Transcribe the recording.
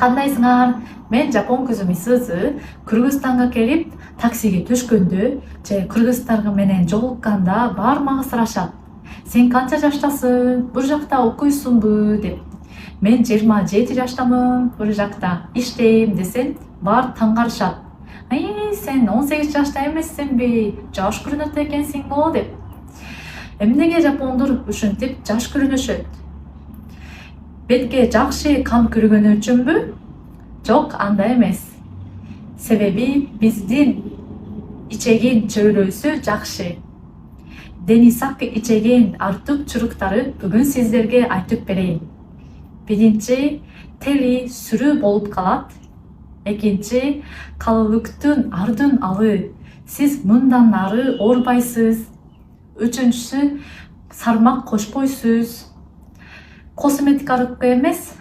Кандайсыңар? Мен Жапон кызы Мисызы. Кыргызстанга келип таксиге түшкөндө же кыргыздар менен жолукканда бармагы сурашат. Сен канча жаштасың? Бул жакта окуйсуңбу деп. Мен 27 жаштамын, бул жакта иштейм десем, баары таңгарышат. Сен 18 жашта эмессиңби? Жаш көрүнөт экенсиң го деп. Эмнеге жапондор ушинтип жаш көрүнүшөт? Бетке жакшы кам көргөнү үчүнбү? Жок, андай эмес. Себеби биздин ичеген чөйрөсү жакшы. Дени сак ичеген артык чуруктары бүгүн сиздерге айтып берейин. Биринчи, тели сүрүү болуп калат. Экинчи, калылыктын ардын алы. Сиз мындан ары оорубайсыз. Үчүнчүсү, сармак кошпойсуз. Косметикалык эмес,